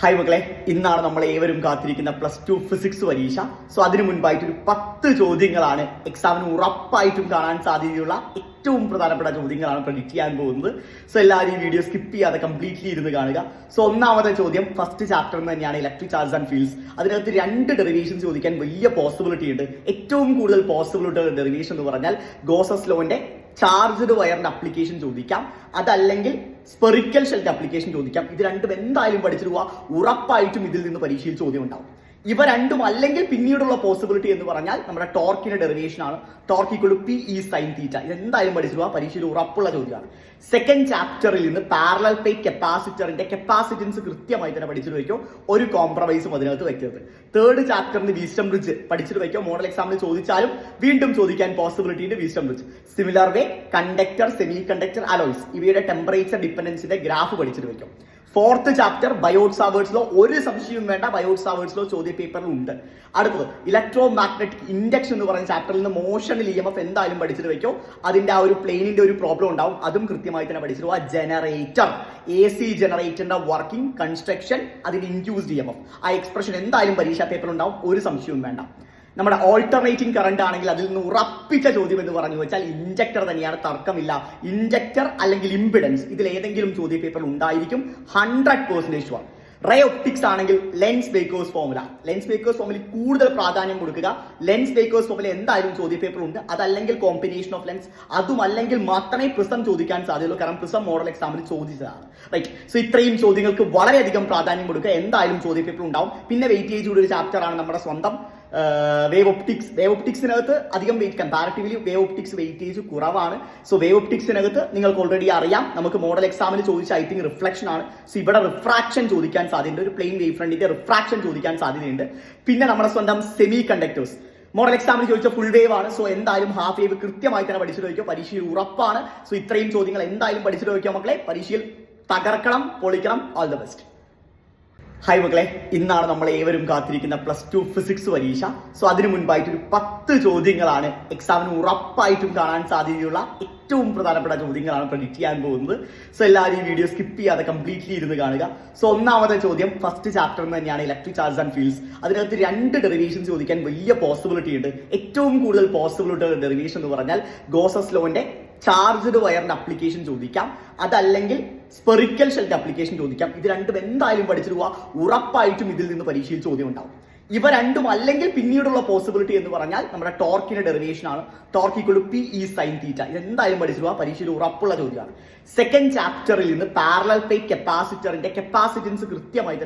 Hi മക്കളെ, ഇന്നാണ് നമ്മൾ ഏവരും കാത്തിരിക്കുന്ന +2 ഫിസിക്സ് പരീക്ഷ. സോ അതിനു മുൻപായിട്ട് ഒരു 10 ചോദ്യങ്ങളാണ് എക്സാമിന് ഉറപ്പായിട്ടും കാണാൻ സാധ്യതയുള്ള ഏറ്റവും പ്രധാനപ്പെട്ട ചോദ്യങ്ങളാണ് പ്രഡിക്റ്റ് ചെയ്യാൻ പോകുന്നത്. സോ എല്ലാവരും ഈ വീഡിയോ സ്കിപ്പ് ചെയ്യാതെ കംപ്ലീറ്റ്ലി ഇരുന്ന് കാണുക. സോ ഒന്നാമത്തെ ചോദ്യം ഫസ്റ്റ് ചാപ്റ്റർ തന്നെയാണ് ഇലക്ട്രിക് ചാർജ് ആൻഡ് ഫീൽഡ്സ്. അതിനകത്ത് 2 ഡെറിവേഷൻ ചോദിക്കാൻ വലിയ പോസിബിലിറ്റി ഉണ്ട്. ഏറ്റവും കൂടുതൽ പോസിബിലിറ്റി ഡെറിവേഷൻ എന്ന് പറഞ്ഞാൽ ഗോസസ് ലോന്റെ ചാർജ്ഡ് വയറിന്റെ അപ്ലിക്കേഷൻ ചോദിക്കാം, അതല്ലെങ്കിൽ സ്പെറിക്കൽ ഷെല്ലിന്റെ അപ്ലിക്കേഷൻ ചോദിക്കാം. ഇത് രണ്ടും എന്തായാലും പഠിച്ചിട്ട് പോവാ, ഉറപ്പായിട്ടും ഇതിൽ നിന്ന് പരീക്ഷയിൽ ചോദ്യം ഉണ്ടാവും. ഇവ രണ്ടും അല്ലെങ്കിൽ പിന്നീടുള്ള പോസിബിലിറ്റി എന്ന് പറഞ്ഞാൽ നമ്മുടെ ടോർക്കിന്റെ ഡെറിവേഷൻ ആണ്. Torque equal to P E sine theta. ഇത് എന്തായാലും പഠിച്ചിട്ട് പോവാ, പരീക്ഷയിൽ ഉറപ്പുള്ള ചോദ്യമാണ്. സെക്കൻഡ് ചാപ്റ്ററിൽ നിന്ന് പാരലൽ പ്ലേറ്റ് കപ്പാസിറ്ററിന്റെ കപ്പാസിറ്റൻസ് കൃത്യമായി തന്നെ പഠിച്ചിട്ട് വയ്ക്കോ, ഒരു കോംപ്രമൈസും അതിനകത്ത് വെക്കരുത്. തേർഡ് ചാപ്റ്ററിന് വീസ്റ്റം ബ്രിഡ്ജ് പഠിച്ചിട്ട് വയ്ക്കോ, മോഡൽ എക്സാമിന് ചോദിച്ചാലും വീണ്ടും ചോദിക്കാൻ പോസിബിലിറ്റി ഉണ്ട് വീസ്റ്റം ബ്രിഡ്ജ്. സിമിലർ വേ കണ്ടക്ടർ, സെമി കണ്ടക്ടർ, അലോയ്സ് ഇവയുടെ ടെമ്പറേച്ചർ ഡിപ്പെൻഡൻസിന്റെ ഗ്രാഫ് പഠിച്ചിട്ട് വയ്ക്കും. ഫോർത്ത് ചാപ്റ്റർ ബയോട്ട് സാവേർട്സ് ലോ, ഒരു സംശയവും വേണ്ട, ബയോട്ട് സാവേർട്സ് ലോ ചോദ്യ പേപ്പറിൽ ഉണ്ട്. അടുത്തത് ഇലക്ട്രോ മാഗ്നറ്റിക് ഇൻഡക്ഷൻ എന്ന് പറയുന്ന ചാപ്റ്ററിൽ നിന്ന് മോഷണൽ EMF എന്തായാലും പഠിച്ചിട്ട് വെക്കോ. അതിന്റെ ആ ഒരു പ്ലെയിനിന്റെ ഒരു പ്രോബ്ലം ഉണ്ടാവും, അതും കൃത്യമായി തന്നെ പഠിച്ചിട്ട് പോവാ. ജനറേറ്റർ, AC ജനറേറ്ററിന്റെ വർക്കിംഗ്, കൺസ്ട്രക്ഷൻ, അതിന്റെ ഇൻഡ്യൂസ്ഡ് EMF, ആ എക്സ്പ്രഷൻ എന്തായാലും പരീക്ഷാ പേപ്പറിൽ ഉണ്ടാവും, ഒരു സംശയവും വേണ്ട. നമ്മുടെ ഓൾട്ടർനേറ്റിംഗ് കറണ്ട് ആണെങ്കിൽ അതിൽ നിന്ന് ഉറപ്പിച്ച ചോദ്യം എന്ന് പറഞ്ഞു വെച്ചാൽ ഇൻജക്ടർ തന്നെയാണ്, തർക്കമില്ല. ഇൻജക്ടർ അല്ലെങ്കിൽ ഇംപിഡൻസ്, ഇതിൽ ഏതെങ്കിലും ചോദ്യ പേപ്പറിൽ ഉണ്ടായിരിക്കും, 100% ഷുവർ. റേ ഒപ്റ്റിക്സ് ആണെങ്കിൽ lens makers formula, lens makers formula കൂടുതൽ പ്രാധാന്യം കൊടുക്കുക. ലെൻസ് ബേക്കേഴ്സ് ഫോർമുല എന്തായാലും ചോദ്യ പേപ്പർ ഉണ്ട്, അതല്ലെങ്കിൽ കോമ്പിനേഷൻ ഓഫ് ലെൻസ്, അതും അല്ലെങ്കിൽ മാത്രമേ പ്രിസം ചോദിക്കാൻ സാധ്യതയുള്ളൂ, കാരണം പ്രിസം മോഡൽ എക്സാമിന് ചോദിച്ചതാണ്. റൈറ്റ്. സോ ഇത്രയും ചോദ്യങ്ങൾക്ക് വളരെയധികം പ്രാധാന്യം കൊടുക്കുക, എന്തായാലും ചോദ്യ പേപ്പർ ഉണ്ടാവും. പിന്നെ വെയിറ്റേജ് കൂടി ഒരു ചാപ്റ്റർ ആണ് നമ്മുടെ സ്വന്തം വേവ് ഒപ്റ്റിക്സ്. വേവ് ഒപ്റ്റിക്സിനകത്ത് അധികം weight, comparatively wave optics weightage കുറവാണ്. സോ വേവ് ഒപ്റ്റിക്സിനകത്ത് നിങ്ങൾക്ക് ഓൾറെഡി അറിയാം, നമുക്ക് മോഡൽ എക്സാമിന് ചോദിച്ച ഐ തിങ്ക് റിഫ്ലക്ഷൻ ആണ്. സോ ഇവിടെ റിഫ്രാക്ഷൻ ചോദിക്കാൻ സാധ്യതയുണ്ട്, ഒരു പ്ലെയിൻ വേവ് ഫ്രണ്ടിന്റെ റിഫ്രാക്ഷൻ ചോദിക്കാൻ സാധ്യതയുണ്ട്. പിന്നെ നമ്മുടെ സ്വന്തം സെമി കണ്ടക്ടേഴ്സ് മോഡൽ എക്സാമിന് ചോദിച്ച ഫുൾ വേവ് ആണ്. സോ എന്തായാലും ഹാഫ് വേവ് കൃത്യമായി തന്നെ പഠിച്ചിട്ട് വയ്ക്കും, പരീക്ഷയിൽ ഉറപ്പാണ്. സോ ഇത്രയും ചോദ്യങ്ങൾ എന്തായാലും പഠിച്ചിട്ട് വയ്ക്കാം മക്കളെ, പരീക്ഷയിൽ തകർക്കണം, പൊളിക്കണം. All the best. ഹായ് മക്കളെ, ഇന്നാണ് നമ്മൾ ഏവരും കാത്തിരിക്കുന്ന +2 ഫിസിക്സ് പരീക്ഷ. സോ അതിനു മുൻപായിട്ട് ഒരു 10 ചോദ്യങ്ങളാണ് എക്സാമിന് ഉറപ്പായിട്ടും കാണാൻ സാധ്യതയുള്ള ഏറ്റവും പ്രധാനപ്പെട്ട ചോദ്യങ്ങളാണ് പ്രഡിക്റ്റ് ചെയ്യാൻ പോകുന്നത്. സോ എല്ലാവരും ഈ വീഡിയോ സ്കിപ്പ് ചെയ്യാതെ കംപ്ലീറ്റ്ലി ഇരുന്ന് കാണുക. സോ ഒന്നാമത്തെ ചോദ്യം ഫസ്റ്റ് ചാപ്റ്റർ തന്നെയാണ് ഇലക്ട്രിക് ചാർജ് ആൻഡ് ഫീൽഡ്സ്. അതിനകത്ത് 2 ഡെറിവേഷൻ ചോദിക്കാൻ വലിയ പോസിബിലിറ്റി ഉണ്ട്. ഏറ്റവും കൂടുതൽ പോസിബിലിറ്റി ഡെറിവേഷൻ എന്ന് പറഞ്ഞാൽ ഗോസസ് ലോന്റെ ചാർജ്ഡ് വയറിന്റെ അപ്ലിക്കേഷൻ ചോദിക്കാം, അതല്ലെങ്കിൽ സ്പെറിക്കൽ ഷെല്ലിന്റെ അപ്ലിക്കേഷൻ ചോദിക്കാം. ഇത് രണ്ടും എന്തായാലും പഠിച്ചിട്ട് പോവാ, ഉറപ്പായിട്ടും ഇതിൽ നിന്ന് പരീക്ഷയിൽ ചോദ്യം ഉണ്ടാവും. ഇവ രണ്ടും അല്ലെങ്കിൽ പിന്നീടുള്ള പോസിബിലിറ്റി എന്ന് പറഞ്ഞാൽ നമ്മുടെ ടോർക്കിന്റെ ഡെറിവേഷൻ ആണ്. Torque equal to P E sine theta. ഇത് എന്തായാലും പഠിച്ചിട്ട് പോവാ, പരീക്ഷയിൽ ഉറപ്പുള്ള ചോദ്യമാണ്. സെക്കൻഡ് ചാപ്റ്ററിൽ നിന്ന് പാരലൽ പ്ലേറ്റ് കപ്പാസിറ്ററിന്റെ കപ്പാസിറ്റൻസ് കൃത്യമായി തന്നെ